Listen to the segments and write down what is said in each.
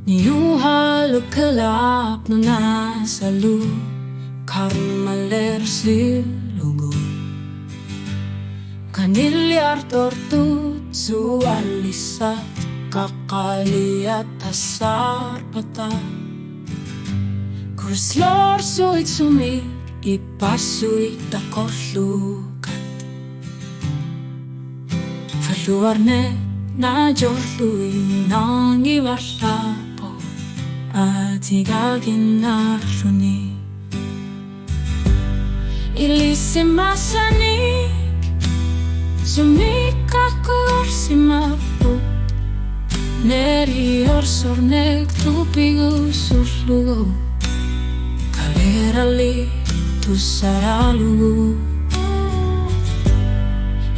Niuhalog kalap no nasa karmaler silugo Kanilyar tortut sualisat kakaliat asar pata Kurslor suit sumit ipasuit takorlukat Faluarne na jorluin nang iwalapo at higagin na runi Ilisimasanik sumikakur simapu Neri orsornek tupigu surlugo Kalerali tusaralugu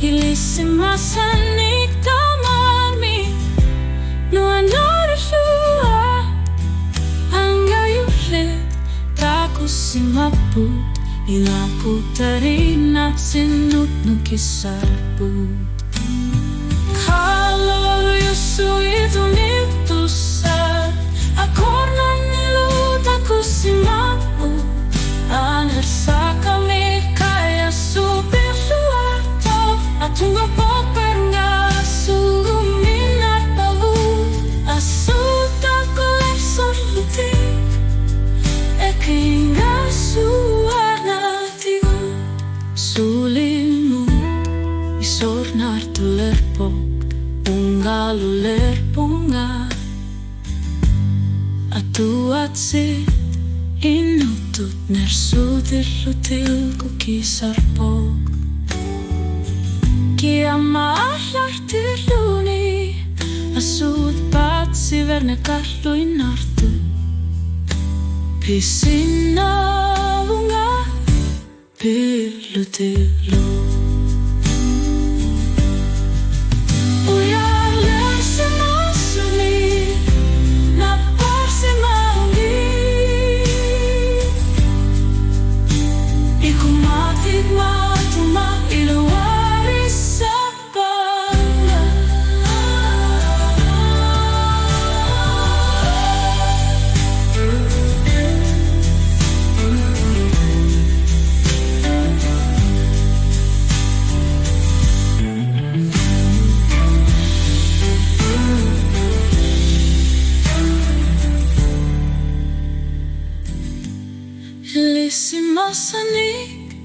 Ilisimasanik tamarmi Nuanarishua Angayulit takusimapu Ilaputarin at sinut nukisarpu Kalau yusu itu nitusar Akornan nilut aku simapu Anersa kami kaya supir luarto Atungo popper nga suguminar pavu Asut aku lersor lutik Ekinga suarna tigo Sulimu isor nartulerpo Ungalulerpunga Atuatsi inutut nersudirlutil kukisarpog Kiamaalartiluni Asut patsi verne kalluinartu Pisinavunga pillutilu Ilisimasanik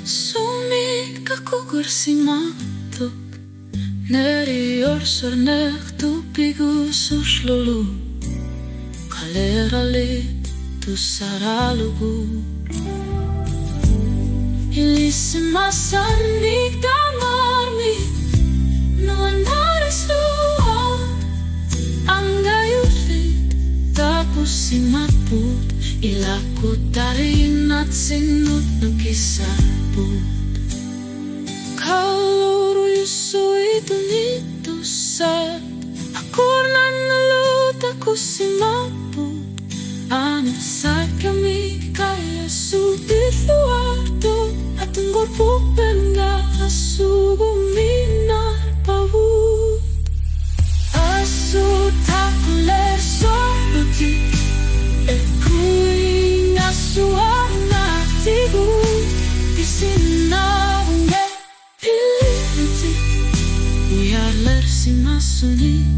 sumik aku kursimatuk Neri orsornek tupigu surlulu Kalerali tusaralugu Ilisimasanik tamarmi Nuandaris luar Angayulit takusimaput Ilakutarin at sinut nukisarput Kalau yusu itu nitusat Akornan nalut aku simaput Anasat kami kaya supir luarto Atong gorpupen nga asuguminar pavut Asut aku lersor lutik Suarna tigu Isinavunga pilitik Uyarlar simasuni